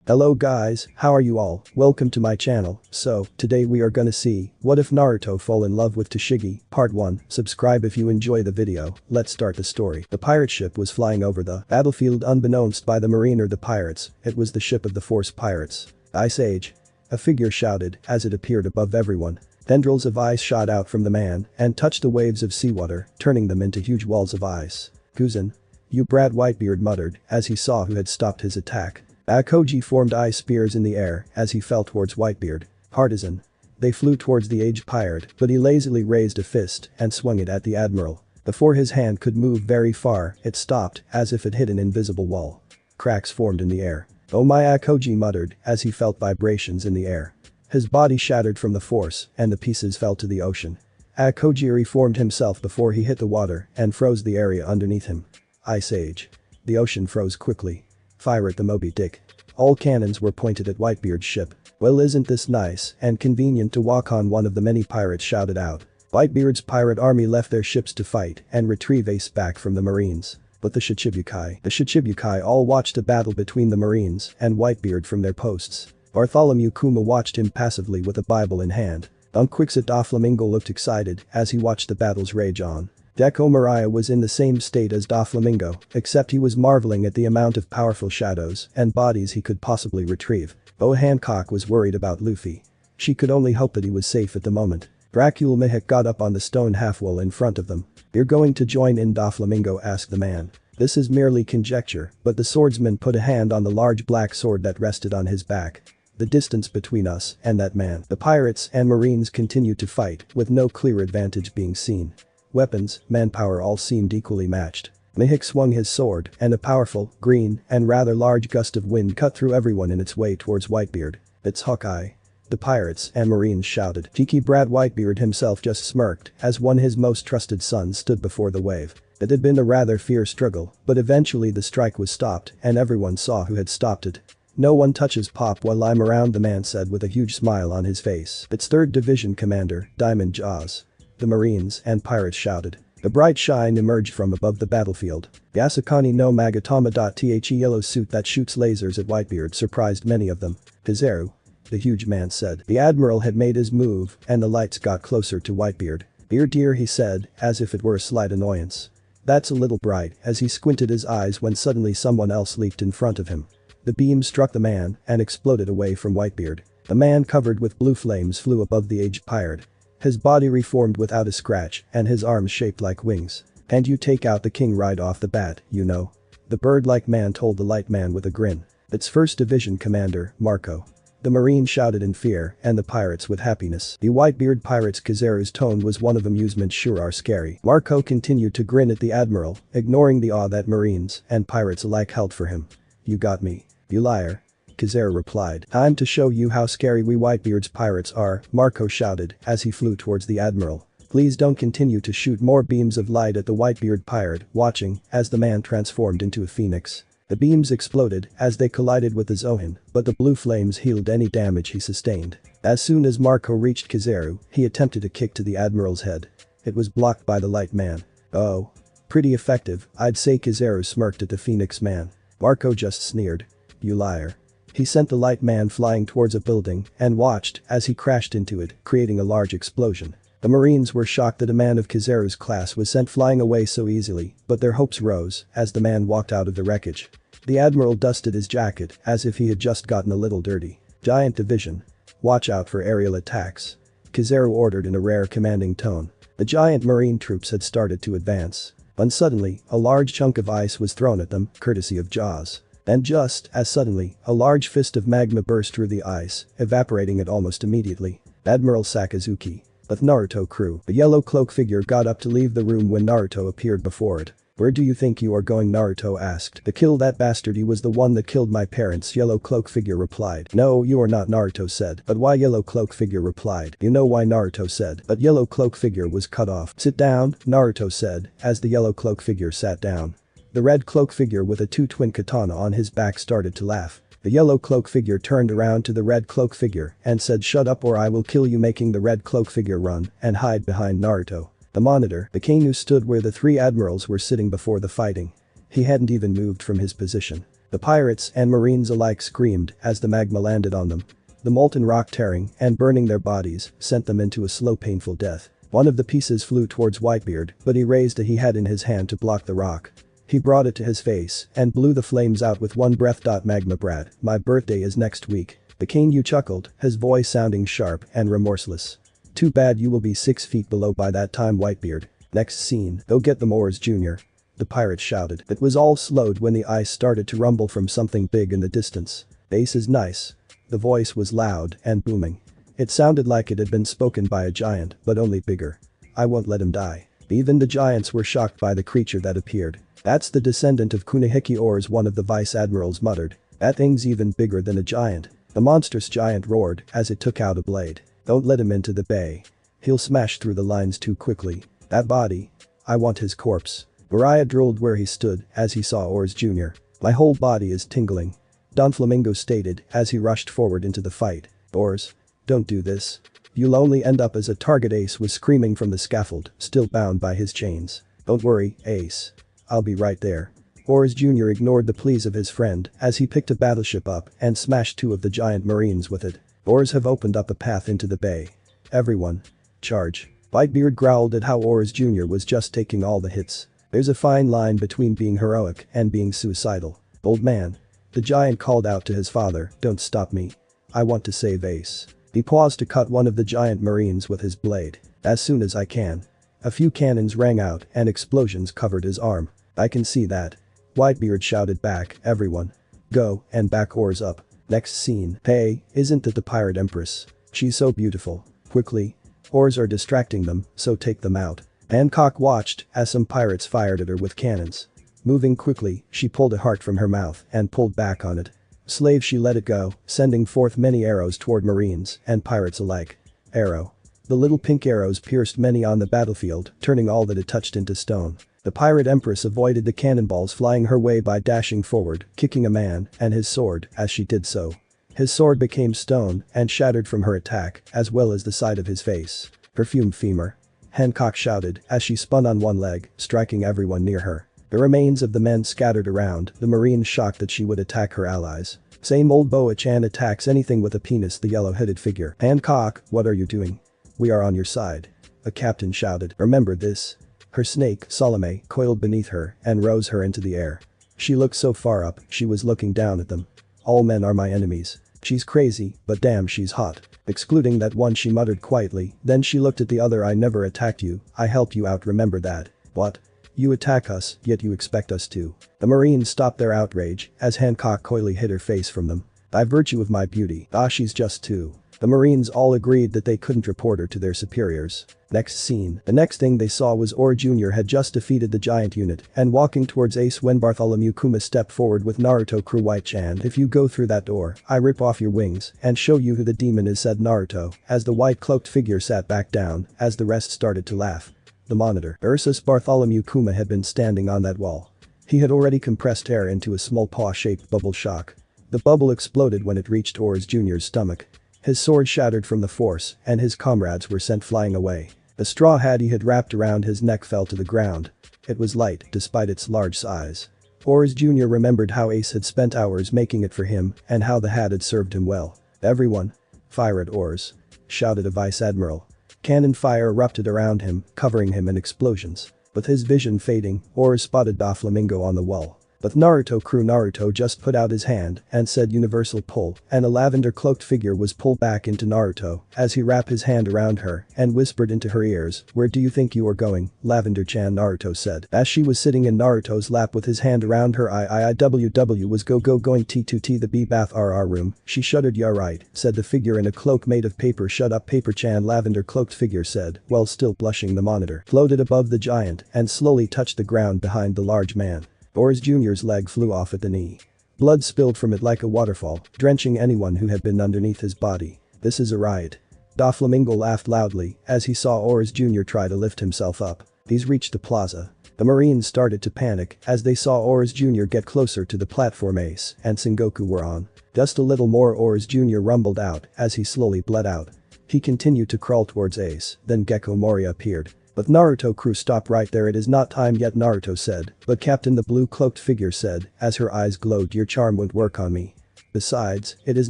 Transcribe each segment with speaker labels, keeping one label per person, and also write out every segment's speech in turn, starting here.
Speaker 1: Hello guys, how are you all? Welcome to my channel. So, today we are gonna see, what if Naruto fall in love with Tashigi, part 1. Subscribe if you enjoy the video. Let's start the story. The pirate ship was flying over the battlefield unbeknownst by the marine or the pirates. It was the ship of the Force Pirates. Ice Age. A figure shouted as it appeared above everyone. Tendrils of ice shot out from the man and touched the waves of seawater, turning them into huge walls of ice. Kuzan. You brat, Whitebeard muttered as he saw who had stopped his attack. Akoji formed ice spears in the air as he fell towards Whitebeard. Partisan. They flew towards the aged pirate, but he lazily raised a fist and swung it at the admiral. Before his hand could move very far, it stopped as if it hit an invisible wall. Cracks formed in the air. Oh my, Akoji muttered as he felt vibrations in the air. His body shattered from the force and the pieces fell to the ocean. Akoji reformed himself before he hit the water and froze the area underneath him. Ice Age. The ocean froze quickly. Fire at the Moby Dick. All cannons were pointed at Whitebeard's ship. Well, isn't this nice and convenient to walk on, one of the many pirates shouted out. Whitebeard's pirate army left their ships to fight and retrieve Ace back from the marines. But the Shichibukai all watched a battle between the marines and Whitebeard from their posts. Bartholomew Kuma watched impassively with a Bible in hand. Unquixote Doflamingo looked excited as he watched the battles rage on. Deco Mariah was in the same state as Doflamingo, except he was marveling at the amount of powerful shadows and bodies he could possibly retrieve. Bo Hancock was worried about Luffy. She could only hope that he was safe at the moment. Dracula Mihik got up on the stone half-wall in front of them. You're going to join in, Doflamingo asked the man. This is merely conjecture, but the swordsman put a hand on the large black sword that rested on his back. The distance between us and that man. The pirates and marines continued to fight, with no clear advantage being seen. Weapons, manpower all seemed equally matched. Mihik swung his sword, and a powerful, green, and rather large gust of wind cut through everyone in its way towards Whitebeard. It's Hawkeye. The pirates and marines shouted. Cheeky brat, Whitebeard himself just smirked as one of his most trusted sons stood before the wave. It had been a rather fierce struggle, but eventually the strike was stopped and everyone saw who had stopped it. No one touches Pop while I'm around, the man said with a huge smile on his face. It's 3rd Division Commander, Diamond Jaws. The marines and pirates shouted. The bright shine emerged from above the battlefield. Yasukani no Magatama.The yellow suit that shoots lasers at Whitebeard surprised many of them. Kizaru. The huge man said. The admiral had made his move and the lights got closer to Whitebeard. Dear, he said, as if it were a slight annoyance. That's a little bright, as he squinted his eyes when suddenly someone else leaped in front of him. The beam struck the man and exploded away from Whitebeard. The man covered with blue flames flew above the aged pirate. His body reformed without a scratch and his arms shaped like wings. And you take out the king right off the bat, you know. The bird-like man told the light man with a grin. It's 1st Division Commander, Marco. The marine shouted in fear and the pirates with happiness. The Whitebeard pirates, Kizaru's tone was one of amusement. Sure are scary. Marco continued to grin at the admiral, ignoring the awe that marines and pirates alike held for him. You got me. You liar. Kizaru replied. Time to show you how scary we Whitebeard's pirates are, Marco shouted as he flew towards the admiral. Please don't continue to shoot more beams of light at the Whitebeard pirate, watching as the man transformed into a phoenix. The beams exploded as they collided with the Zohan, but the blue flames healed any damage he sustained. As soon as Marco reached Kizaru, he attempted a kick to the admiral's head. It was blocked by the light man. Oh. Pretty effective, I'd say, Kizaru smirked at the phoenix man. Marco just sneered. You liar. He sent the light man flying towards a building and watched as he crashed into it, creating a large explosion. The marines were shocked that a man of Kizaru's class was sent flying away so easily, but their hopes rose as the man walked out of the wreckage. The admiral dusted his jacket as if he had just gotten a little dirty. Giant Division. Watch out for aerial attacks. Kizaru ordered in a rare commanding tone. The giant marine troops had started to advance. When suddenly, a large chunk of ice was thrown at them, courtesy of Jaws. And just as suddenly, a large fist of magma burst through the ice, evaporating it almost immediately. Admiral Sakazuki. The Naruto crew. The yellow cloak figure got up to leave the room when Naruto appeared before it. Where do you think you are going, Naruto asked. To kill that bastard. He was the one that killed my parents, yellow cloak figure replied. No, you are not, Naruto said. But why, yellow cloak figure replied. You know why, Naruto said. But yellow cloak figure was cut off. Sit down, Naruto said, as the yellow cloak figure sat down. The red cloak figure with a twin katana on his back started to laugh. The yellow cloak figure turned around to the red cloak figure and said, shut up or I will kill you, making the red cloak figure run and hide behind Naruto. The monitor, the Kainu stood where the 3 admirals were sitting before the fighting. He hadn't even moved from his position. The pirates and marines alike screamed as the magma landed on them. The molten rock tearing and burning their bodies sent them into a slow painful death. One of the pieces flew towards Whitebeard, but he raised a he had in his hand to block the rock. He brought it to his face and blew the flames out with one breath. Magma brat, my birthday is next week. The king chuckled, his voice sounding sharp and remorseless. Too bad you will be 6 feet below by that time, Whitebeard. Next scene, go get them oars, Junior. The pirate shouted. It was all slowed when the ice started to rumble from something big in the distance. Ace is nice. The voice was loud and booming. It sounded like it had been spoken by a giant, but only bigger. I won't let him die. Even the giants were shocked by the creature that appeared. That's the descendant of Kunihiki Oars, one of the vice admirals muttered. That thing's even bigger than a giant. The monstrous giant roared as it took out a blade. Don't let him into the bay. He'll smash through the lines too quickly. That body. I want his corpse. Uriah drooled where he stood as he saw Oars Jr. My whole body is tingling. Don Flamingo stated as he rushed forward into the fight. Oars. Don't do this. You'll only end up as a target, Ace was screaming from the scaffold, still bound by his chains. Don't worry, Ace. I'll be right there. Oars Jr. ignored the pleas of his friend as he picked a battleship up and smashed 2 of the giant marines with it. Oars have opened up a path into the bay. Everyone. Charge. Whitebeard growled at how Oars Jr. was just taking all the hits. There's a fine line between being heroic and being suicidal. Old man. The giant called out to his father, don't stop me. I want to save Ace. He paused to cut one of the giant marines with his blade. As soon as I can. A few cannons rang out and explosions covered his arm. I can see that. Whitebeard shouted back, everyone. Go and back Oars up. Next scene. Hey, isn't that the pirate empress? She's so beautiful. Quickly. Oars are distracting them, so take them out. Hancock watched as some pirates fired at her with cannons. Moving quickly, she pulled a heart from her mouth and pulled back on it. Slave, she let it go, sending forth many arrows toward marines and pirates alike. Arrow. The little pink arrows pierced many on the battlefield, turning all that it touched into stone. The pirate empress avoided the cannonballs flying her way by dashing forward, kicking a man and his sword as she did so. His sword became stone and shattered from her attack, as well as the side of his face. Perfume femur. Hancock shouted as she spun on one leg, striking everyone near her. The remains of the men scattered around, the marines shocked that she would attack her allies. Same old Boa-chan attacks anything with a penis, the yellow-headed figure. Hancock, what are you doing? We are on your side. A captain shouted. Remember this. Her snake, Salome, coiled beneath her and rose her into the air. She looked so far up, she was looking down at them. All men are my enemies. She's crazy, but damn she's hot. Excluding that one, she muttered quietly, then she looked at the other. I never attacked you, I helped you out, remember that. What? You attack us, yet you expect us to. The marines stopped their outrage as Hancock coyly hid her face from them. By virtue of my beauty. Ah, she's just too. The marines all agreed that they couldn't report her to their superiors. Next scene. The next thing they saw was Or Jr. had just defeated the giant unit and walking towards Ace when Bartholomew Kuma stepped forward with Naruto crew White-chan. If you go through that door, I rip off your wings and show you who the demon is, said Naruto as the white-cloaked figure sat back down as the rest started to laugh. The monitor. Ursus Bartholomew Kuma had been standing on that wall. He had already compressed air into a small paw-shaped bubble shock. The bubble exploded when it reached Oars Jr.'s stomach. His sword shattered from the force and his comrades were sent flying away. The straw hat he had wrapped around his neck fell to the ground. It was light despite its large size. Oars Jr. remembered how Ace had spent hours making it for him and how the hat had served him well. Everyone. Fire at Oars. Shouted a vice admiral. Cannon fire erupted around him, covering him in explosions. With his vision fading, Oars spotted Doflamingo on the wall. But Naruto just put out his hand and said universal pull, and a lavender-cloaked figure was pulled back into Naruto as he wrapped his hand around her and whispered into her ears, where do you think you are going, Lavender-chan, Naruto said. As she was sitting in Naruto's lap with his hand around her IIWW was going T2T the B-bath RR room, she shuddered. Yeah right, said the figure in a cloak made of paper. Shut up Paper-chan, lavender-cloaked figure said, while still blushing. The monitor floated above the giant and slowly touched the ground behind the large man. Oars Jr.'s leg flew off at the knee. Blood spilled from it like a waterfall, drenching anyone who had been underneath his body. This is a riot. Doflamingo laughed loudly as he saw Oars Jr. try to lift himself up. These reached the plaza. The marines started to panic as they saw Oars Jr. get closer to the platform Ace and Sengoku were on. Just a little more, Oars Jr. rumbled out as he slowly bled out. He continued to crawl towards Ace, then Gecko Moria appeared. But Naruto crew, stop right there, it is not time yet, Naruto said, but Captain, the blue cloaked figure said as her eyes glowed, your charm won't work on me. Besides, it is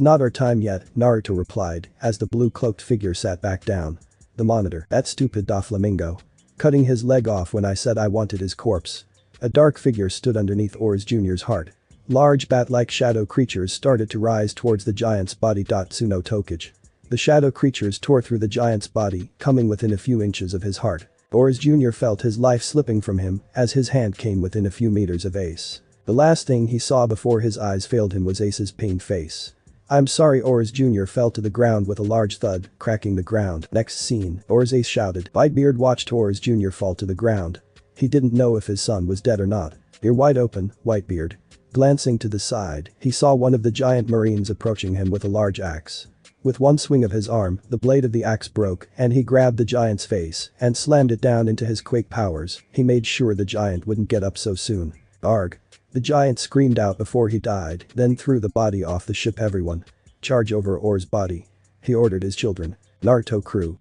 Speaker 1: not our time yet, Naruto replied as the blue cloaked figure sat back down. The monitor, that stupid Doflamingo. Cutting his leg off when I said I wanted his corpse. A dark figure stood underneath Oars Jr.'s heart. Large bat-like shadow creatures started to rise towards the giant's body. Tsuno Tokage. The shadow creatures tore through the giant's body, coming within a few inches of his heart. Oars Jr. felt his life slipping from him as his hand came within a few meters of Ace. The last thing he saw before his eyes failed him was Ace's pained face. I'm sorry, Oars Jr. fell to the ground with a large thud, cracking the ground. Next scene, Oars Ace shouted. Whitebeard watched Oars Jr. fall to the ground. He didn't know if his son was dead or not. Ear wide open, Whitebeard. Glancing to the side, he saw one of the giant marines approaching him with a large axe. With one swing of his arm, the blade of the axe broke and he grabbed the giant's face and slammed it down into his quake powers. He made sure the giant wouldn't get up so soon. Arg. The giant screamed out before he died, then threw the body off the ship. Everyone. Charge over Oar's body. He ordered his children. Naruto crew,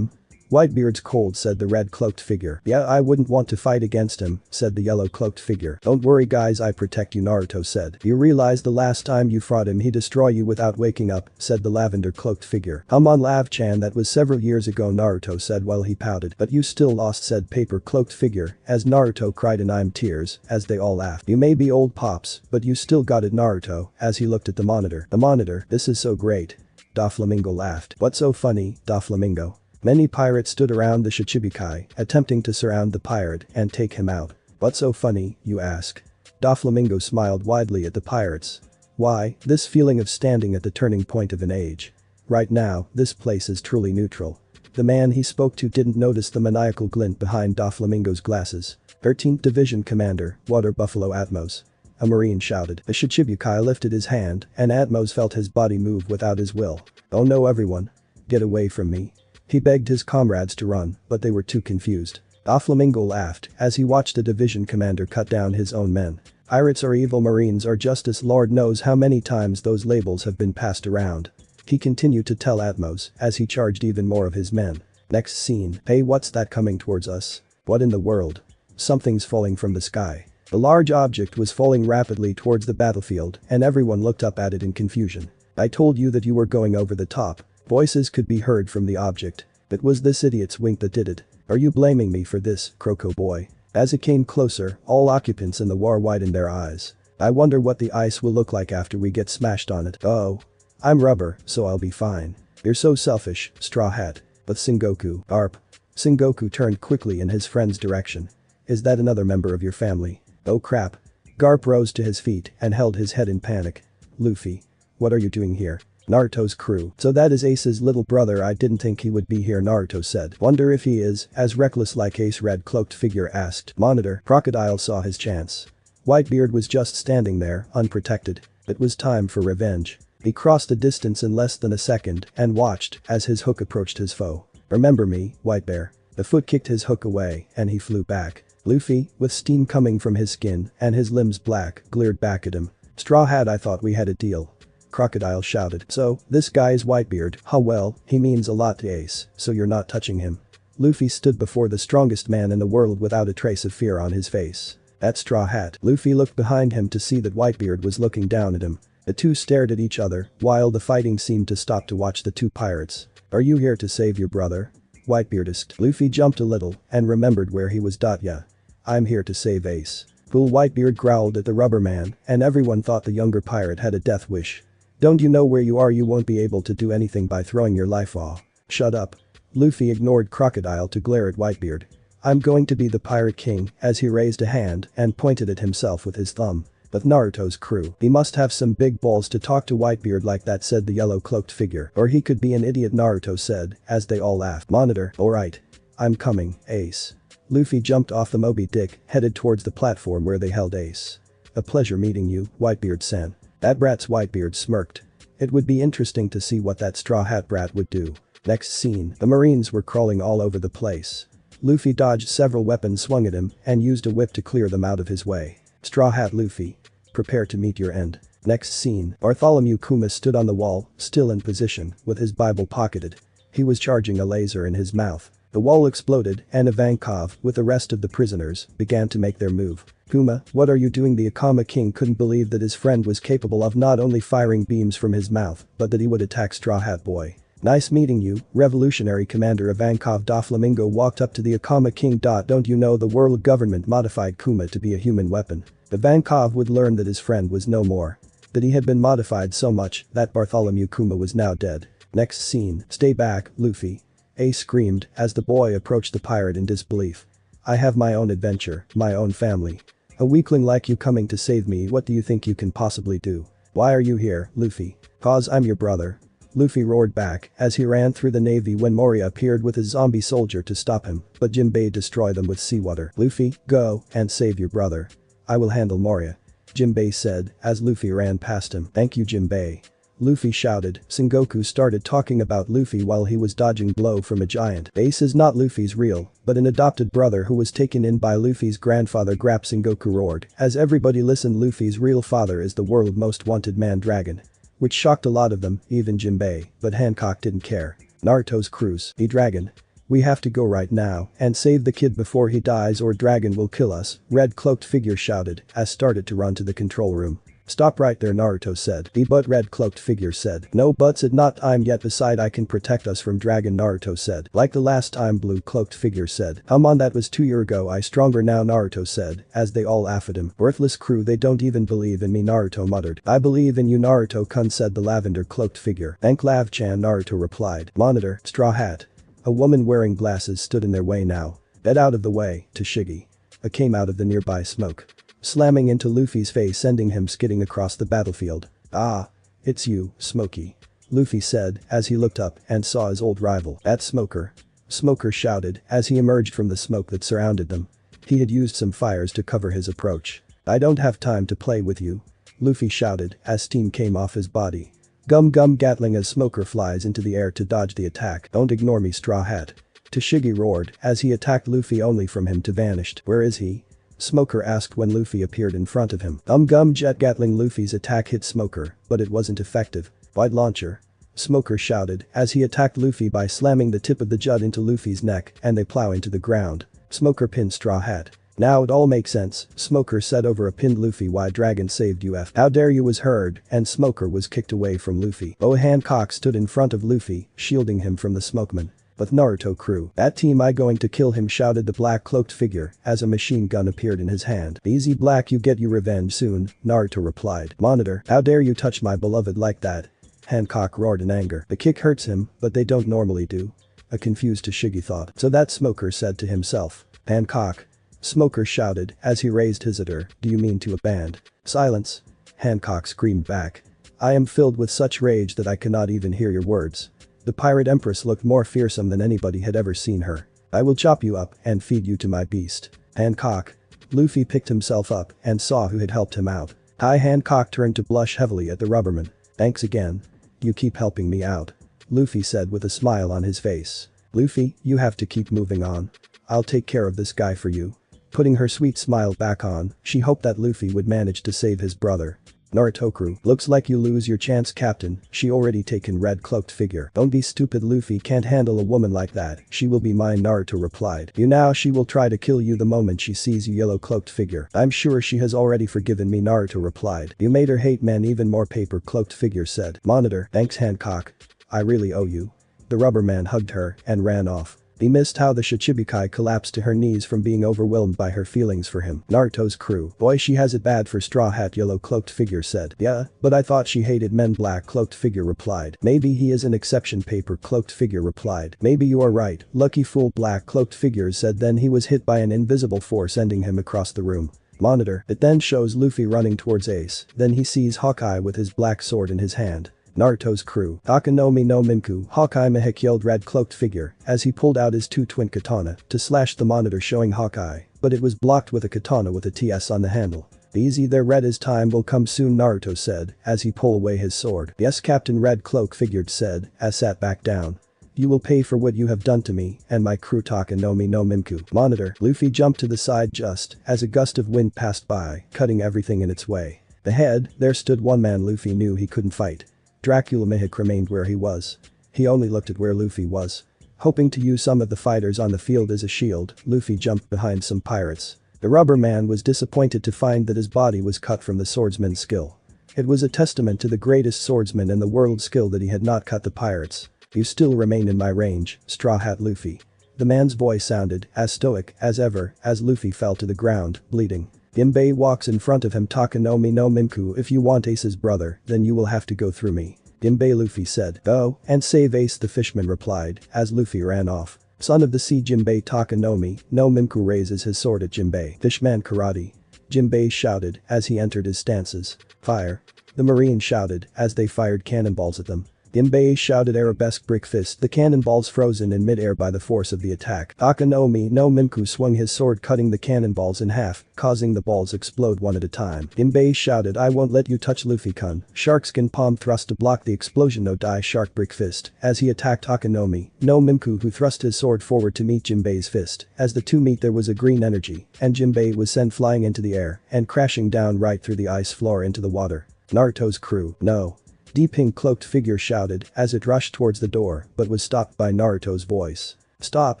Speaker 1: Whitebeard's cold, said the red-cloaked figure. Yeah, I wouldn't want to fight against him, said the yellow-cloaked figure. Don't worry guys, I protect you, Naruto said. You realize the last time you fought him he destroyed you without waking up, said the lavender-cloaked figure. Come on Lav-chan, that was several years ago, Naruto said while he pouted. But you still lost, said paper-cloaked figure as Naruto cried in tears as they all laughed. You may be old pops, but you still got it, Naruto, as he looked at the monitor. The monitor, this is so great. Doflamingo laughed. What's so funny, Doflamingo? Many pirates stood around the Shichibukai, attempting to surround the pirate and take him out. What's so funny, you ask? Doflamingo smiled widely at the pirates. Why, this feeling of standing at the turning point of an age. Right now, this place is truly neutral. The man he spoke to didn't notice the maniacal glint behind Doflamingo's glasses. 13th Division Commander, Water Buffalo Atmos. A marine shouted. The Shichibukai lifted his hand and Atmos felt his body move without his will. Oh no everyone. Get away from me. He begged his comrades to run, but they were too confused. Doflamingo laughed as he watched the division commander cut down his own men. Pirates or evil marines or justice, Lord knows how many times those labels have been passed around. He continued to tell Atmos as he charged even more of his men. Next scene, hey, what's that coming towards us? What in the world? Something's falling from the sky. The large object was falling rapidly towards the battlefield and everyone looked up at it in confusion. I told you that you were going over the top. Voices could be heard from the object. It was this idiot's wink that did it. Are you blaming me for this, Croco boy? As it came closer, all occupants in the war widened their eyes. I wonder what the ice will look like after we get smashed on it. Oh. I'm rubber, so I'll be fine. You're so selfish, Straw Hat. But Sengoku, Arp. Sengoku turned quickly in his friend's direction. Is that another member of your family? Oh crap. Garp rose to his feet and held his head in panic. Luffy. What are you doing here? Naruto's crew. So that is Ace's little brother, I didn't think he would be here, Naruto said. Wonder if he is as reckless like Ace, red-cloaked figure asked. Monitor. Crocodile saw his chance. Whitebeard was just standing there, unprotected. It was time for revenge. He crossed the distance in less than a second and watched as his hook approached his foe. Remember me, Whitebear. The foot kicked his hook away and he flew back. Luffy, with steam coming from his skin and his limbs black, glared back at him. Straw Hat, I thought we had a deal. Crocodile shouted. So, this guy is Whitebeard. Huh, well, he means a lot to Ace, so you're not touching him. Luffy stood before the strongest man in the world without a trace of fear on his face. That's Straw Hat. Luffy looked behind him to see that Whitebeard was looking down at him. The two stared at each other while the fighting seemed to stop to watch the two pirates. Are you here to save your brother? Whitebeard asked. Luffy jumped a little and remembered where he was. Yeah. I'm here to save Ace. Fool, Whitebeard growled at the rubber man and everyone thought the younger pirate had a death wish. Don't you know where you are? You won't be able to do anything by throwing your life off. Shut up. Luffy ignored Crocodile to glare at Whitebeard. I'm going to be the Pirate King, as he raised a hand and pointed at himself with his thumb. But Naruto's crew. He must have some big balls to talk to Whitebeard like that, said the yellow-cloaked figure. Or he could be an idiot, Naruto said as they all laughed. Monitor. Alright. I'm coming, Ace. Luffy jumped off the Moby Dick, headed towards the platform where they held Ace. A pleasure meeting you, Whitebeard-san. That brat's Whitebeard smirked. It would be interesting to see what that Straw Hat brat would do. Next scene, the Marines were crawling all over the place. Luffy dodged several weapons swung at him and used a whip to clear them out of his way. Straw Hat Luffy. Prepare to meet your end. Next scene, Bartholomew Kuma stood on the wall, still in position, with his Bible pocketed. He was charging a laser in his mouth. The wall exploded and Ivankov, with the rest of the prisoners, began to make their move. "Kuma, what are you doing?" The Akama king couldn't believe that his friend was capable of not only firing beams from his mouth, but that he would attack Straw Hat Boy. "Nice meeting you, Revolutionary Commander Ivankov." Doflamingo walked up to the Akama king. "Don't you know the world government modified Kuma to be a human weapon?" Ivankov would learn that his friend was no more. That he had been modified so much that Bartholomew Kuma was now dead. Next scene, "Stay back, Luffy." Ace screamed as the boy approached the pirate in disbelief. "I have my own adventure, my own family. A weakling like you coming to save me, what do you think you can possibly do? Why are you here, Luffy?" "'Cause I'm your brother." Luffy roared back as he ran through the navy when Moria appeared with his zombie soldier to stop him, but Jinbei destroyed them with seawater. "Luffy, go and save your brother. I will handle Moria," Jinbei said as Luffy ran past him. "Thank you, Jinbei." Luffy shouted. Sengoku started talking about Luffy while he was dodging blow from a giant. Ace is not Luffy's real, but an adopted brother who was taken in by Luffy's grandfather. Grap, Sengoku roared. As everybody listened, Luffy's real father is the world's most wanted man dragon. Which shocked a lot of them, even Jinbei, but Hancock didn't care. "Naruto's cruise, the dragon. We have to go right now and save the kid before he dies or dragon will kill us," red cloaked figure shouted as started to run to the control room. "Stop right there," Naruto said. But red cloaked figure said. "No buts, it's not time yet, beside I can protect us from dragon," Naruto said. "Like the last time," blue cloaked figure said. "On, that was 2 years ago, I stronger now," Naruto said as they all laughed at him. "Worthless crew, they don't even believe in me," Naruto muttered. "I believe in you, Naruto-kun," said the lavender cloaked figure. "Thank Lav-chan," Naruto replied. "Monitor, Straw Hat." A woman wearing glasses stood in their way now. "Get out of the way, Tashigi." A came out of the nearby smoke, slamming into Luffy's face, sending him skidding across the battlefield. "Ah. It's you, Smokey," Luffy said as he looked up and saw his old rival. "That's Smoker." Smoker shouted as he emerged from the smoke that surrounded them. He had used some fires to cover his approach. "I don't have time to play with you," Luffy shouted as steam came off his body. Gum gum, Gatling as Smoker flies into the air to dodge the attack. "Don't ignore me, Straw Hat," Tashigi roared as he attacked Luffy, only from him to vanished. "Where is he?" Smoker asked when Luffy appeared in front of him. Gum jet Gatling. Luffy's attack hit Smoker, but it wasn't effective. "Wide launcher," Smoker shouted as he attacked Luffy by slamming the tip of the jut into Luffy's neck and they plow into the ground. Smoker pinned Straw Hat. "Now it all makes sense," Smoker said over a pinned Luffy. "Why dragon saved you, F. How dare you," was heard, and Smoker was kicked away from Luffy. Hancock stood in front of Luffy, shielding him from the smokeman. "But Naruto crew, that team, I going to kill him," shouted the black cloaked figure as a machine gun appeared in his hand. "Easy Black, you get your revenge soon," Naruto replied. "Monitor, how dare you touch my beloved like that?" Hancock roared in anger. "The kick hurts him, but they don't normally do," a confused Tashigi thought. "So that," Smoker said to himself. "Hancock," Smoker shouted as he raised his adder. "Do you mean to a band?" "Silence," Hancock screamed back. "I am filled with such rage that I cannot even hear your words." The pirate empress looked more fearsome than anybody had ever seen her. "I will chop you up and feed you to my beast." "Hancock." Luffy picked himself up and saw who had helped him out. "Hi." Hancock turned to blush heavily at the rubberman. "Thanks again. You keep helping me out," Luffy said with a smile on his face. "Luffy, you have to keep moving on. I'll take care of this guy for you." Putting her sweet smile back on, she hoped that Luffy would manage to save his brother. "Naruto crew, looks like you lose your chance, Captain," she already taken red cloaked figure. "Don't be stupid, Luffy can't handle a woman like that. She will be mine," Naruto replied. "You now, she will try to kill you the moment she sees you," yellow cloaked figure. "I'm sure she has already forgiven me," Naruto replied. "You made her hate men even more," paper cloaked figure said. "Monitor, thanks Hancock. I really owe you." The rubber man hugged her and ran off. He missed how the Shichibukai collapsed to her knees from being overwhelmed by her feelings for him. "Naruto's crew. Boy, she has it bad for Straw Hat," yellow cloaked figure said. "Yeah, but I thought she hated men," black cloaked figure replied. "Maybe he is an exception," paper cloaked figure replied. "Maybe you are right, lucky fool," black cloaked figure said. Then he was hit by an invisible force, sending him across the room. Monitor. It then shows Luffy running towards Ace. Then he sees Hawkeye with his black sword in his hand. Naruto's crew. "Akanomi no Minku," Hawkeye Mihik yelled, red cloaked figure as he pulled out his two twin katana to slash the monitor, showing Hawkeye, but it was blocked with a katana with a TS on the handle. "Easy there, Red, his time will come soon," Naruto said as he pulled away his sword. "Yes, Captain," red cloak figured said as sat back down. "You will pay for what you have done to me and my crew. Takanomi no Minku." Monitor. Luffy jumped to the side just as a gust of wind passed by, cutting everything in its way. Ahead, there stood one man Luffy knew he couldn't fight. Dracula Mihik remained where he was. He only looked at where Luffy was. Hoping to use some of the fighters on the field as a shield, Luffy jumped behind some pirates. The rubber man was disappointed to find that his body was cut from the swordsman's skill. It was a testament to the greatest swordsman in the world's skill that he had not cut the pirates. You still remain in my range, Straw Hat Luffy. The man's voice sounded as stoic as ever as Luffy fell to the ground, bleeding. Jinbei walks in front of him. Takanomi no Mimku, if you want Ace's brother, then you will have to go through me. Jinbei, Luffy said. Go and save Ace, the fishman replied as Luffy ran off. Son of the sea Jinbei. Takanomi no Mimku raises his sword at Jinbei. Fishman karate. Jinbei shouted as he entered his stances. Fire. The marine shouted as they fired cannonballs at them. Jinbei shouted arabesque brick fist, the cannonballs frozen in mid-air by the force of the attack. Takanomi no Mimku swung his sword, cutting the cannonballs in half, causing the balls explode one at a time. Jinbei shouted, I won't let you touch Luffy-kun. Sharkskin palm thrust to block the explosion. No die shark brick fist as he attacked Takanomi no Mimku, who thrust his sword forward to meet Jinbei's fist. As the two meet, there was a green energy and Jinbei was sent flying into the air and crashing down right through the ice floor into the water. Naruto's crew. No. Deep pink cloaked figure shouted as it rushed towards the door but was stopped by Naruto's voice. Stop,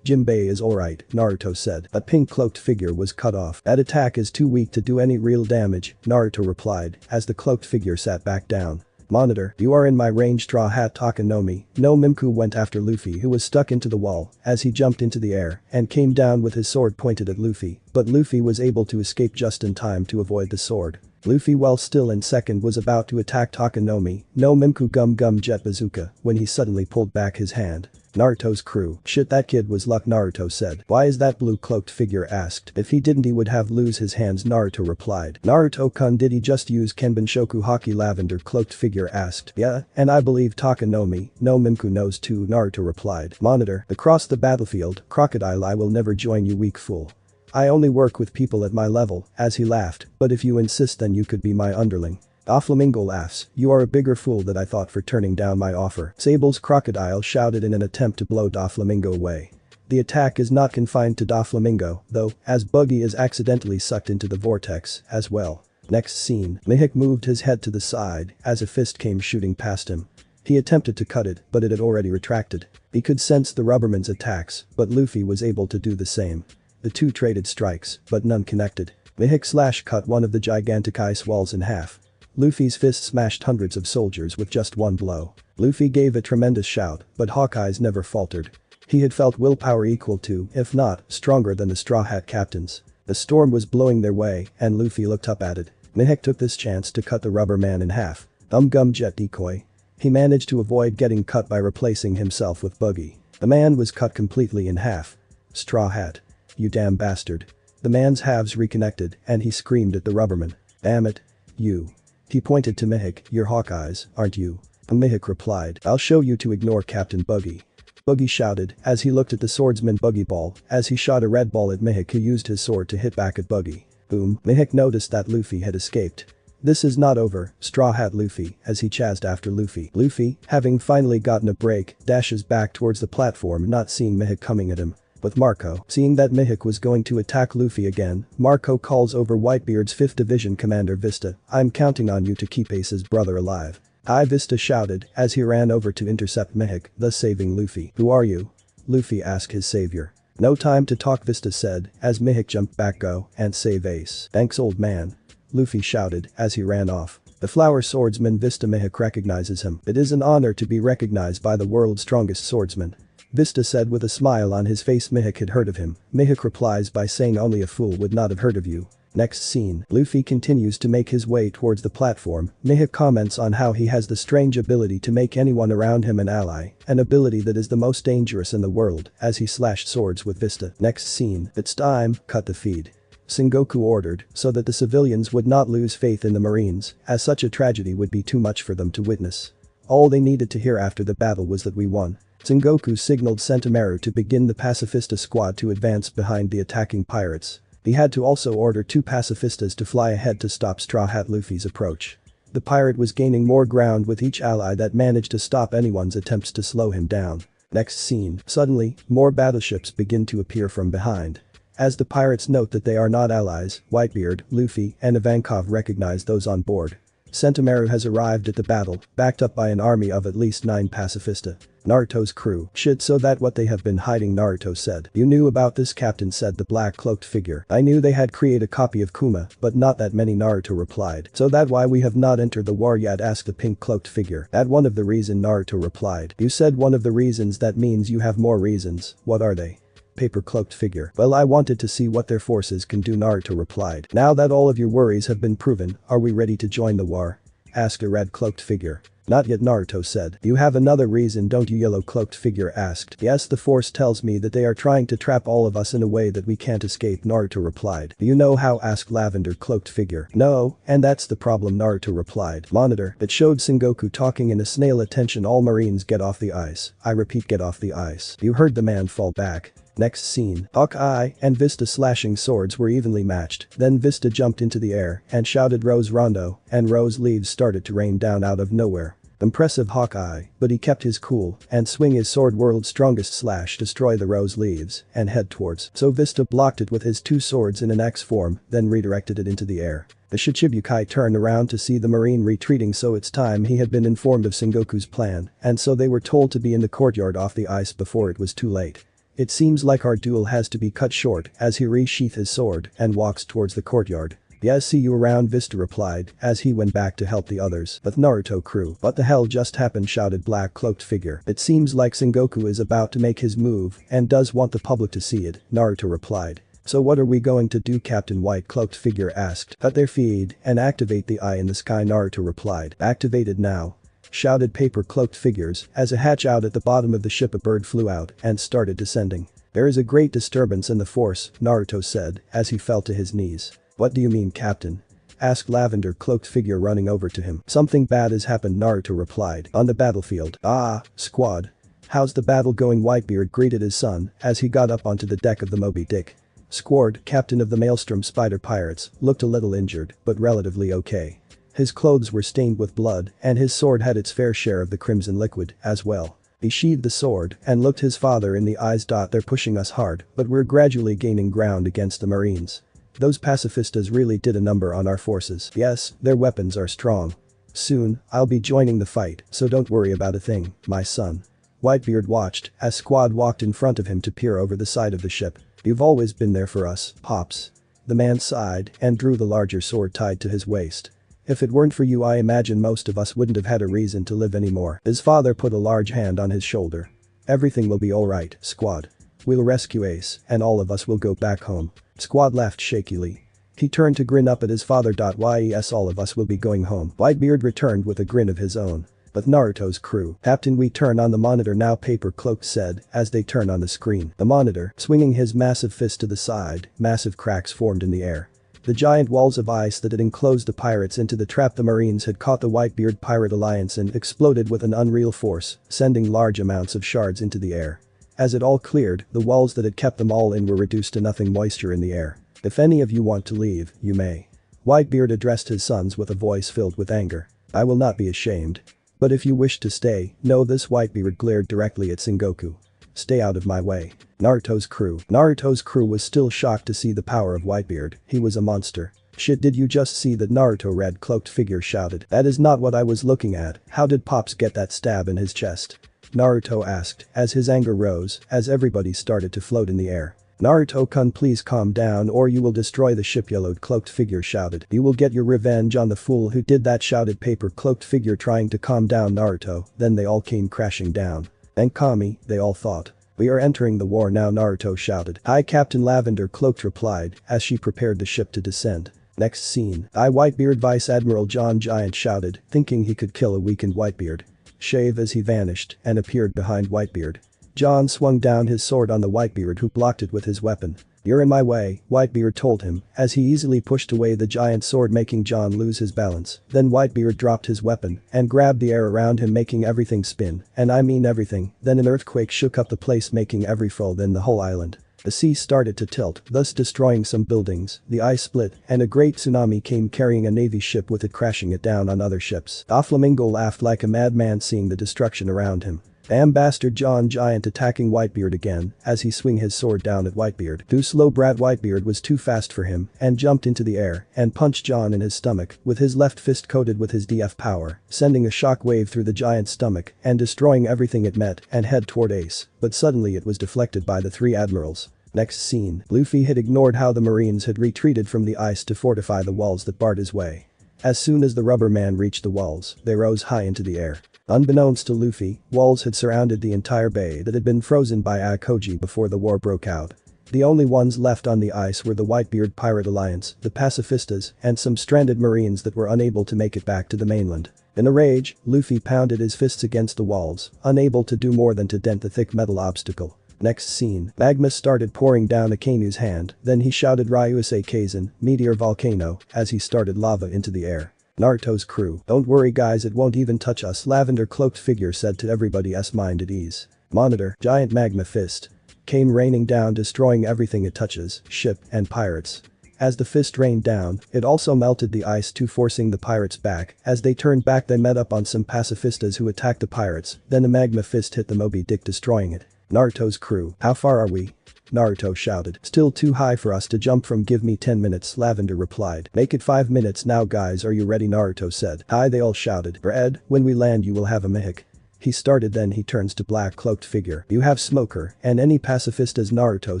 Speaker 1: Jinbei is alright, Naruto said. A pink cloaked figure was cut off. That attack is too weak to do any real damage, Naruto replied as the cloaked figure sat back down. Monitor, you are in my range. Straw Hat Takanomi no Mimku went after Luffy, who was stuck into the wall, as he jumped into the air and came down with his sword pointed at Luffy, but Luffy was able to escape just in time to avoid the sword. Luffy, while still in second, was about to attack Takanomi no Mimku Gum Gum Jet Bazooka when he suddenly pulled back his hand. Naruto's crew. Shit, that kid was luck, Naruto said. Why is that blue cloaked figure asked. If he didn't he would have lose his hands, Naruto replied. Naruto-kun, did he just use Kenbun-shoku Haki, lavender cloaked figure asked. Yeah, and I believe Takanomi no Mimku knows too, Naruto replied. Monitor, across the battlefield, Crocodile, I will never join you, weak fool. I only work with people at my level, as he laughed, but if you insist then you could be my underling. Doflamingo laughs, you are a bigger fool than I thought for turning down my offer. Sable's Crocodile shouted in an attempt to blow Doflamingo away. The attack is not confined to Doflamingo, though, as Buggy is accidentally sucked into the vortex as well. Next scene, Mihik moved his head to the side as a fist came shooting past him. He attempted to cut it, but it had already retracted. He could sense the rubberman's attacks, but Luffy was able to do the same. The two traded strikes, but none connected. Mihik slash cut one of the gigantic ice walls in half. Luffy's fist smashed hundreds of soldiers with just one blow. Luffy gave a tremendous shout, but Hawkeye's never faltered. He had felt willpower equal to, if not, stronger than the Straw Hat captains. The storm was blowing their way, and Luffy looked up at it. Mihik took this chance to cut the rubber man in half. Gum jet decoy. He managed to avoid getting cut by replacing himself with Buggy. The man was cut completely in half. Straw Hat. You damn bastard. The man's halves reconnected and he screamed at the rubberman. Damn it. You. He pointed to Mihik, you're Hawkeyes, aren't you? And Mihik replied, I'll show you to ignore Captain Buggy. Buggy shouted as he looked at the swordsman Buggy Ball as he shot a red ball at Mihik, who used his sword to hit back at Buggy. Boom. Mihik noticed that Luffy had escaped. This is not over, Straw Hat Luffy, as he chased after Luffy. Luffy, having finally gotten a break, dashes back towards the platform, not seeing Mihik coming at him. With Marco, seeing that Mihik was going to attack Luffy again, Marco calls over Whitebeard's 5th Division Commander Vista. I'm counting on you to keep Ace's brother alive. Hi, Vista shouted as he ran over to intercept Mihik, thus saving Luffy. Who are you? Luffy asked his savior. No time to talk, Vista said as Mihik jumped back. Go and save Ace. Thanks, old man. Luffy shouted as he ran off. The flower swordsman Vista. Mihik recognizes him. It is an honor to be recognized by the world's strongest swordsman. Vista said with a smile on his face. Mihik had heard of him. Mihik replies by saying only a fool would not have heard of you. Next scene, Luffy continues to make his way towards the platform. Mihik comments on how he has the strange ability to make anyone around him an ally, an ability that is the most dangerous in the world, as he slashed swords with Vista. Next scene, it's time, cut the feed. Sengoku ordered so that the civilians would not lose faith in the Marines, as such a tragedy would be too much for them to witness. All they needed to hear after the battle was that we won. Sengoku signaled Sentomaru to begin the Pacifista squad to advance behind the attacking pirates. He had to also order 2 Pacifistas to fly ahead to stop Straw Hat Luffy's approach. The pirate was gaining more ground with each ally that managed to stop anyone's attempts to slow him down. Next scene, suddenly, more battleships begin to appear from behind. As the pirates note that they are not allies, Whitebeard, Luffy, and Ivankov recognize those on board. Sentomaru has arrived at the battle, backed up by an army of at least 9 pacifista. Naruto's crew. Shit, so that what they have been hiding, Naruto said. You knew about this, Captain, said the black cloaked figure. I knew they had created a copy of Kuma, but not that many, Naruto replied. So that why we have not entered the war yet, asked the pink cloaked figure. That one of the reason, Naruto replied. You said one of the reasons, that means you have more reasons. What are they? Paper cloaked figure. Well, I wanted to see what their forces can do, Naruto replied. Now that all of your worries have been proven, are we ready to join the war? Asked a red cloaked figure. Not yet, Naruto said. You have another reason, don't you, yellow cloaked figure asked. Yes, the force tells me that they are trying to trap all of us in a way that we can't escape, Naruto replied. Do you know how? Asked lavender cloaked figure. No, and that's the problem, Naruto replied. Monitor. It showed Sengoku talking in a snail. Attention all marines, get off the ice. I repeat, get off the ice. You heard the man fall back. Next scene. Hawkeye and Vista slashing swords were evenly matched. Then Vista jumped into the air and shouted Rose Rondo, and rose leaves started to rain down out of nowhere. Impressive Hawkeye, but he kept his cool and swing his sword world's strongest slash, destroy the rose leaves and head towards. So Vista blocked it with his 2 swords in an X form, then redirected it into the air. The Shichibukai turned around to see the marine retreating, so it's time. He had been informed of Sengoku's plan, and so they were told to be in the courtyard off the ice before it was too late. It seems like our duel has to be cut short, as he resheathed his sword and walks towards the courtyard. Yes, see you around, Vista replied as he went back to help the others. But Naruto crew. What the hell just happened, shouted black cloaked figure. It seems like Sengoku is about to make his move and does want the public to see it, Naruto replied. So what are we going to do, Captain, white cloaked figure asked. Cut their feed and activate the eye in the sky, Naruto replied. Activated now, shouted paper cloaked figures as a hatch out at the bottom of the ship, a bird flew out and started descending. There is a great disturbance in the force, Naruto said as he fell to his knees. What do you mean, Captain? Asked lavender cloaked figure running over to him. Something bad has happened, Naruto replied. On the battlefield. Ah, squad. How's the battle going? Whitebeard greeted his son as he got up onto the deck of the Moby Dick. Squad, captain of the Maelstrom Spider Pirates, looked a little injured, but relatively okay. His clothes were stained with blood and his sword had its fair share of the crimson liquid as well. He sheathed the sword and looked his father in the eyes. They're pushing us hard, but we're gradually gaining ground against the Marines. Those pacifistas really did a number on our forces. Yes, their weapons are strong. Soon, I'll be joining the fight, so don't worry about a thing, my son. Whitebeard watched as Squad walked in front of him to peer over the side of the ship. You've always been there for us, Pops. The man sighed and drew the larger sword tied to his waist. If it weren't for you, I imagine most of us wouldn't have had a reason to live anymore. His father put a large hand on his shoulder. Everything will be alright, Squad. We'll rescue Ace, and all of us will go back home. Squad laughed shakily. He turned to grin up at his father. Yes, all of us will be going home. Whitebeard returned with a grin of his own. But Naruto's crew. Captain, we turn on the monitor now, Paper Cloak said as they turned on the screen. The monitor, swinging his massive fist to the side, massive cracks formed in the air. The giant walls of ice that had enclosed the pirates into the trap the Marines had caught the Whitebeard Pirate Alliance and exploded with an unreal force, sending large amounts of shards into the air. As it all cleared, the walls that had kept them all in were reduced to nothing, moisture in the air. If any of you want to leave, you may. Whitebeard addressed his sons with a voice filled with anger. I will not be ashamed. But if you wish to stay, know this. Whitebeard glared directly at Sengoku. Stay out of my way. Naruto's crew was still shocked to see the power of Whitebeard. He was a monster. Shit, did you just see that? Naruto red cloaked figure shouted. That is not what I was looking at. How did Pops get that stab in his chest? Naruto asked as his anger rose as everybody started to float in the air. Naruto-kun, please calm down or you will destroy the ship, yellowed cloaked figure shouted. You will get your revenge on the fool who did that, shouted paper cloaked figure trying to calm down Naruto. Then they all came crashing down. And Kami, they all thought. We are entering the war now, Naruto shouted. Hi, Captain, lavender cloaked replied as she prepared the ship to descend. Next scene. Whitebeard Vice Admiral John Giant shouted, thinking he could kill a weakened Whitebeard. Shave as he vanished and appeared behind Whitebeard. John swung down his sword on the Whitebeard, who blocked it with his weapon. You're in my way, Whitebeard told him as he easily pushed away the giant sword, making John lose his balance. Then Whitebeard dropped his weapon and grabbed the air around him, making everything spin, and I mean everything. Then an earthquake shook up the place, making every fold in the whole island. The sea started to tilt, thus destroying some buildings, the ice split, and a great tsunami came carrying a navy ship with it, crashing it down on other ships. Doflamingo laughed like a madman seeing the destruction around him. Damn bastard John Giant attacking Whitebeard again as he swing his sword down at Whitebeard. Too slow brat Whitebeard was too fast for him and jumped into the air and punched John in his stomach with his left fist coated with his DF power, sending a shock wave through the giant's stomach and destroying everything it met and head toward Ace, but suddenly it was deflected by the three admirals. Next scene, Luffy had ignored how the Marines had retreated from the ice to fortify the walls that barred his way. As soon as the rubber man reached the walls, they rose high into the air. Unbeknownst to Luffy, walls had surrounded the entire bay that had been frozen by Aokiji before the war broke out. The only ones left on the ice were the Whitebeard Pirate Alliance, the pacifistas, and some stranded Marines that were unable to make it back to the mainland. In a rage, Luffy pounded his fists against the walls, unable to do more than to dent the thick metal obstacle. Next scene, magma started pouring down Akanu's hand, then he shouted Ryusei Kaizen, Meteor Volcano, as he started lava into the air. Naruto's crew, don't worry guys, it won't even touch us, lavender cloaked figure said to everybody's mind at ease. Monitor, giant magma fist, came raining down, destroying everything it touches, ship and pirates. As the fist rained down, it also melted the ice too, forcing the pirates back. As they turned back, they met up on some pacifistas who attacked the pirates, then the magma fist hit the Moby Dick, destroying it. Naruto's crew, how far are we? Naruto shouted. Still too high for us to jump from, give me 10 minutes, Lavender replied. Make it 5 minutes now guys, are you ready? Naruto said. Hi, they all shouted. Red, when we land you will have a mihik. He started, then he turns to black cloaked figure. You have smoker and any pacifistas, Naruto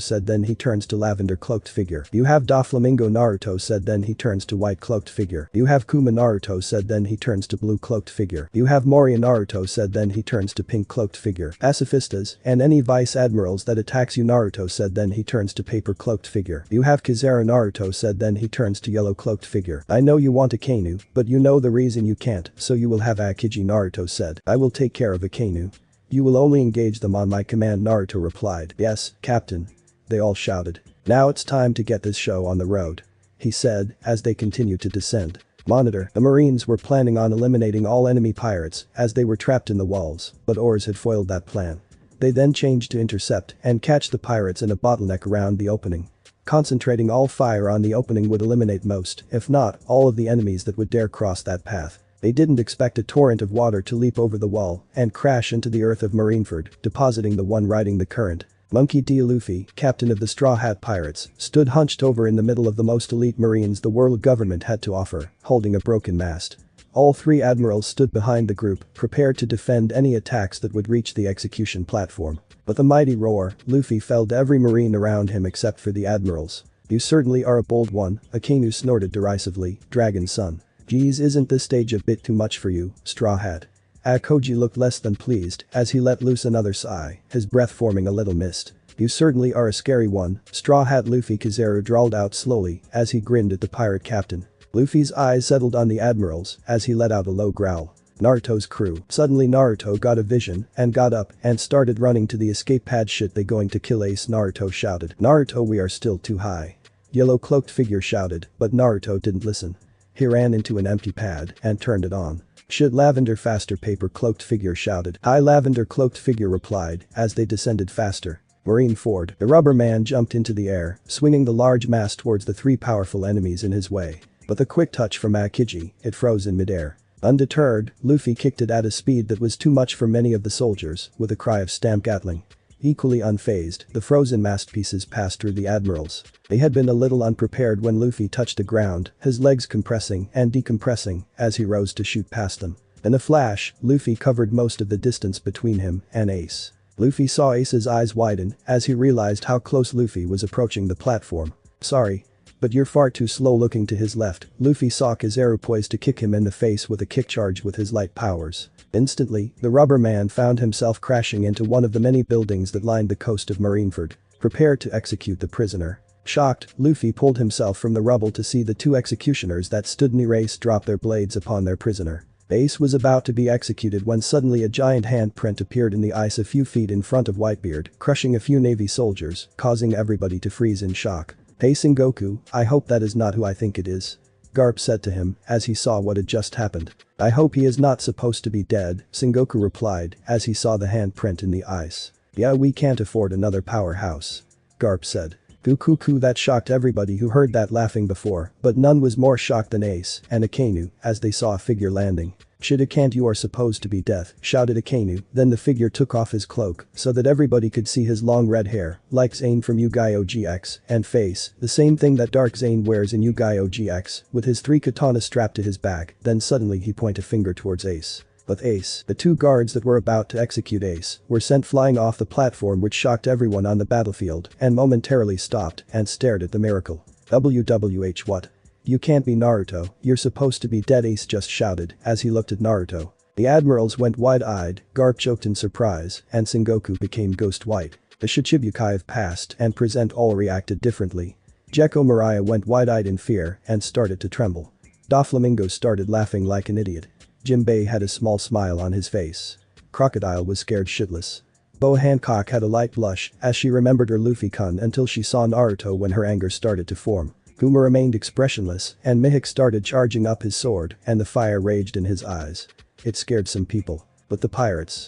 Speaker 1: said, then he turns to lavender cloaked figure. You have Doflamingo, Naruto said, then he turns to white cloaked figure. You have Kuma, Naruto said, then he turns to blue cloaked figure. You have Moria, Naruto said, then he turns to pink cloaked figure. Pacifistas and any vice admirals that attacks you, Naruto said, then he turns to paper cloaked figure. You have Kizaru, Naruto said, then he turns to yellow cloaked figure. I know you want Akainu, but you know the reason you can't, so you will have Aokiji, Naruto said. I will take care of Akainu. You will only engage them on my command, Naruto replied. Yes, Captain. They all shouted. Now it's time to get this show on the road, he said as they continued to descend. Monitor, the Marines were planning on eliminating all enemy pirates as they were trapped in the walls, but Oars had foiled that plan. They then changed to intercept and catch the pirates in a bottleneck around the opening. Concentrating all fire on the opening would eliminate most, if not all, of the enemies that would dare cross that path. They didn't expect a torrent of water to leap over the wall and crash into the earth of Marineford, depositing the one riding the current. Monkey D. Luffy, captain of the Straw Hat Pirates, stood hunched over in the middle of the most elite Marines the world government had to offer, holding a broken mast. All three admirals stood behind the group, prepared to defend any attacks that would reach the execution platform. But the mighty roar, Luffy felled every Marine around him except for the admirals. You certainly are a bold one, Akainu snorted derisively, Dragon's son. Geez, isn't this stage a bit too much for you, Straw Hat? Aokiji looked less than pleased as he let loose another sigh, his breath forming a little mist. You certainly are a scary one, Straw Hat. Luffy Kizaru drawled out slowly as he grinned at the pirate captain. Luffy's eyes settled on the admirals as he let out a low growl. Naruto's crew. Suddenly Naruto got a vision and got up and started running to the escape pad. Shit, they going to kill Ace, Naruto shouted. Naruto, we are still too high. Yellow cloaked figure shouted, but Naruto didn't listen. He ran into an empty pad and turned it on. Shit, lavender faster, paper cloaked figure shouted. Hi, lavender cloaked figure replied as they descended faster. Marineford. The rubber man jumped into the air, swinging the large mast towards the three powerful enemies in his way. But the quick touch from Aokiji, it froze in midair. Undeterred, Luffy kicked it at a speed that was too much for many of the soldiers, with a cry of stamp Gatling. Equally unfazed, the frozen mast pieces passed through the admirals. They had been a little unprepared when Luffy touched the ground, his legs compressing and decompressing as he rose to shoot past them. In a flash, Luffy covered most of the distance between him and Ace. Luffy saw Ace's eyes widen as he realized how close Luffy was approaching the platform. Sorry, but you're far too slow. Looking to his left, Luffy saw Kizaru poised to kick him in the face with a kick charge with his light powers. Instantly, the rubber man found himself crashing into one of the many buildings that lined the coast of Marineford, prepared to execute the prisoner. Shocked, Luffy pulled himself from the rubble to see the two executioners that stood near Ace drop their blades upon their prisoner. Ace was about to be executed when suddenly a giant handprint appeared in the ice a few feet in front of Whitebeard, crushing a few Navy soldiers, causing everybody to freeze in shock. Hey Sengoku, I hope that is not who I think it is, Garp said to him as he saw what had just happened. I hope he is not supposed to be dead, Sengoku replied as he saw the handprint in the ice. Yeah, we can't afford another powerhouse, Garp said. Kukuku, that shocked everybody who heard that, laughing before, but none was more shocked than Ace and Akainu as they saw a figure landing. "Shida, you are supposed to be death," shouted Akainu, then the figure took off his cloak so that everybody could see his long red hair, like Zane from Yu-Gi-Oh! GX, and face, the same thing that Dark Zane wears in Yu-Gi-Oh! GX, with his 3 katanas strapped to his back, then suddenly he pointed a finger towards Ace. But Ace, the 2 guards that were about to execute Ace, were sent flying off the platform, which shocked everyone on the battlefield and momentarily stopped and stared at the miracle. WWH, what? "You can't be Naruto, you're supposed to be dead," Ace just shouted as he looked at Naruto. The admirals went wide-eyed, Garp choked in surprise, and Sengoku became ghost white. The Shichibukai have passed and present all reacted differently. Gekko Mariah went wide-eyed in fear and started to tremble. Doflamingo started laughing like an idiot. Jinbei had a small smile on his face. Crocodile was scared shitless. Bo Hancock had a light blush as she remembered her Luffy-kun until she saw Naruto when her anger started to form. Kuma remained expressionless and Mihawk started charging up his sword and the fire raged in his eyes. It scared some people. But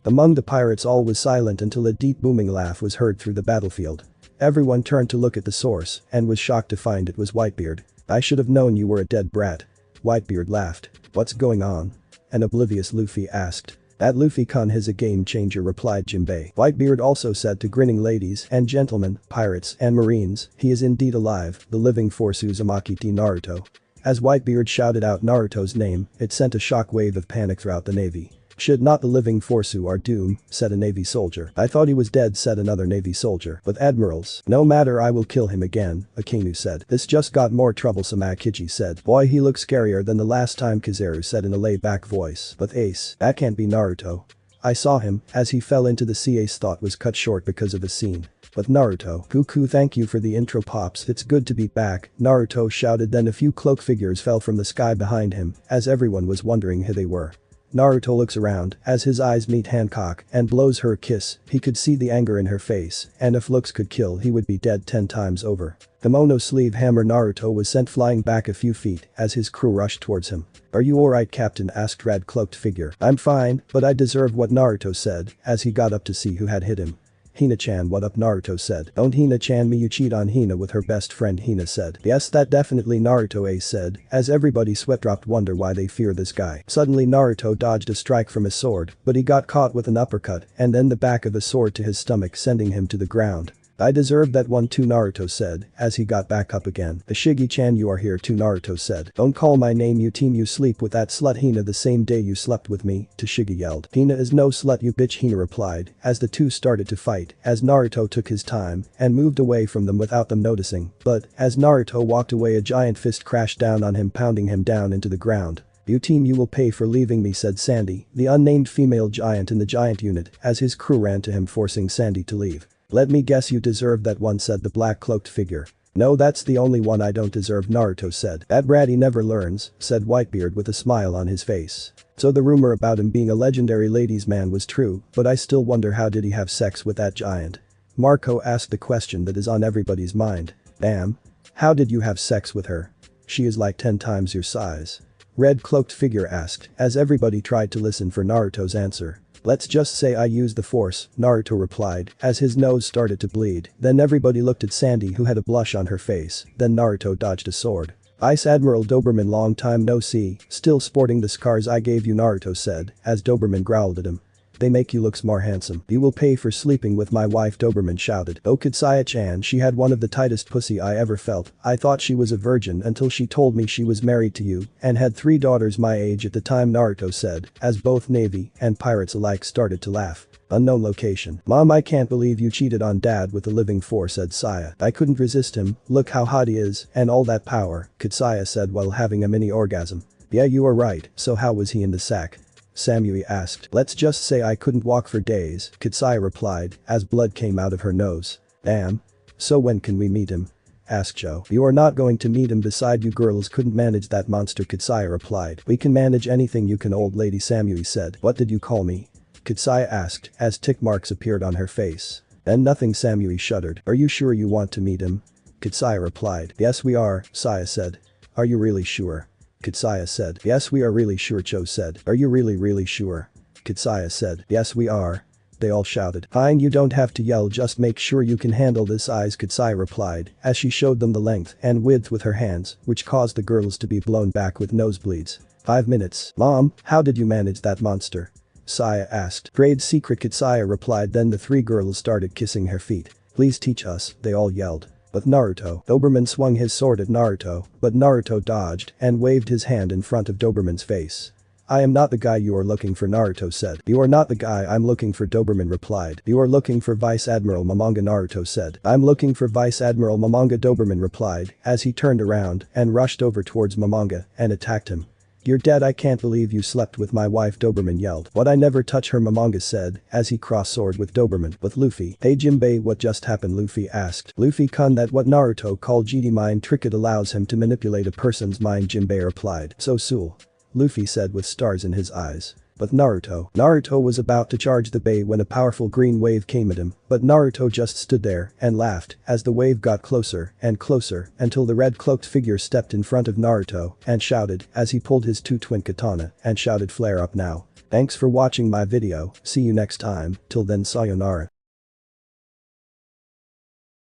Speaker 1: among the pirates all was silent until a deep booming laugh was heard through the battlefield. Everyone turned to look at the source and was shocked to find it was Whitebeard. "I should have known you were a dead brat." Whitebeard laughed. "What's going on?" an oblivious Luffy asked. "That Luffy-kun is a game changer," replied Jinbei. Whitebeard also said to grinning ladies and gentlemen, pirates and marines, "He is indeed alive, the living force Uzumaki D Naruto." As Whitebeard shouted out Naruto's name, it sent a shock wave of panic throughout the navy. "Should not the living Forsu our doom," said a Navy soldier. "I thought he was dead," said another Navy soldier. "But admirals, no matter, I will kill him again," Akainu said. "This just got more troublesome," Akiji said. "Boy, he looks scarier than the last time," Kizaru said in a laid-back voice. "But Ace, that can't be Naruto. I saw him as he fell into the sea." Ace thought was cut short because of a scene. "But Naruto, Goku, thank you for the intro, pops, it's good to be back," Naruto shouted. Then a few cloak figures fell from the sky behind him as everyone was wondering who they were. Naruto looks around as his eyes meet Hancock and blows her a kiss. He could see the anger in her face, and if looks could kill, he would be dead 10 times over. The mono sleeve hammer Naruto was sent flying back a few feet as his crew rushed towards him. "Are you alright, Captain?" asked red cloaked figure. "I'm fine, but I deserve what," Naruto said as he got up to see who had hit him. "Hina-chan, what up?" Naruto said. "Don't Hina-chan me, you cheat on Hina with her best friend," Hina said. "Yes, that definitely Naruto," Ace said as everybody sweat-dropped, wonder why they fear this guy. Suddenly Naruto dodged a strike from his sword, but he got caught with an uppercut and then the back of the sword to his stomach, sending him to the ground. "I deserve that one too," Naruto said as he got back up again. "Tashigi-chan, you are here too," Naruto said. "Don't call my name, you team, you sleep with that slut Hina the same day you slept with me," Tashigi yelled. "Hina is no slut, you bitch," Hina replied as the two started to fight as Naruto took his time and moved away from them without them noticing. But as Naruto walked away, a giant fist crashed down on him, pounding him down into the ground. "You team, you will pay for leaving me," said Sandy, the unnamed female giant in the giant unit, as his crew ran to him, forcing Sandy to leave. "Let me guess, you deserve that one," said the black cloaked figure. "No, that's the only one I don't deserve," Naruto said. "That bratty never learns," said Whitebeard with a smile on his face. "So the rumor about him being a legendary ladies' man was true, but I still wonder, how did he have sex with that giant?" Marco asked the question that is on everybody's mind. "Damn. How did you have sex with her? She is like 10 times your size." Red cloaked figure asked as everybody tried to listen for Naruto's answer. "Let's just say I used the force," Naruto replied as his nose started to bleed. Then everybody looked at Sandy, who had a blush on her face. Then Naruto dodged a sword. "Ice Admiral Doberman, long time no see, still sporting the scars I gave you," Naruto said as Doberman growled at him. "They make you look more handsome. You will pay for sleeping with my wife," Doberman shouted. "Oh, Katsaya-chan, she had one of the tightest pussy I ever felt. I thought she was a virgin until she told me she was married to you and had 3 daughters my age at the time," Naruto said as both Navy and pirates alike started to laugh. Unknown location. "Mom, I can't believe you cheated on Dad with the living force," said Saya. "I couldn't resist him, look how hot he is, and all that power," Katsaya said while having a mini orgasm. "Yeah, you are right, so how was he in the sack?" Samui asked. "Let's just say I couldn't walk for days," Katsaya replied as blood came out of her nose. "Damn. So when can we meet him?" asked Joe. "You are not going to meet him, beside you girls couldn't manage that monster," Katsaya replied. "We can manage anything you can, old lady," Samui said. "What did you call me?" Katsaya asked as tick marks appeared on her face. "And nothing," Samui shuddered. "Are you sure you want to meet him?" Katsaya replied. "Yes, we are," Saya said. "Are you really sure?" Katsaya said. "Yes, we are really sure," Cho said. "Are you really sure?" Katsaya said. "Yes, we are." they all shouted. Fine, you don't have to yell, just make sure you can handle this, Eyes Katsaya replied as she showed them the length and width with her hands, which caused the girls to be blown back with nosebleeds. 5 minutes. Mom, how did you manage that monster? Saya asked. Trade secret, Katsaya replied. Then the 3 girls started kissing her feet. Please teach us, they all yelled. But Naruto. Doberman swung his sword at Naruto, but Naruto dodged and waved his hand in front of Doberman's face. I am not the guy you are looking for, Naruto said. You are not the guy I'm looking for, Doberman replied. You are looking for Vice Admiral Momonga, Naruto said. I'm looking for Vice Admiral Momonga, Doberman replied as he turned around and rushed over towards Momonga and attacked him. You're dead, I can't believe you slept with my wife, Doberman yelled. What, I never touch her, Momonga said as he cross-sword with Doberman. With Luffy. Hey Jinbei, what just happened, Luffy asked. Luffy-kun, that what Naruto called GD mind trick, it allows him to manipulate a person's mind, Jinbei replied. So Sul. Luffy said with stars in his eyes. But Naruto was about to charge the bay when a powerful green wave came at him, but Naruto just stood there and laughed as the wave got closer and closer until the red-cloaked figure stepped in front of Naruto and shouted as he pulled his 2 twin katana and shouted, flare up now. Thanks for watching my video, see you next time, till then sayonara.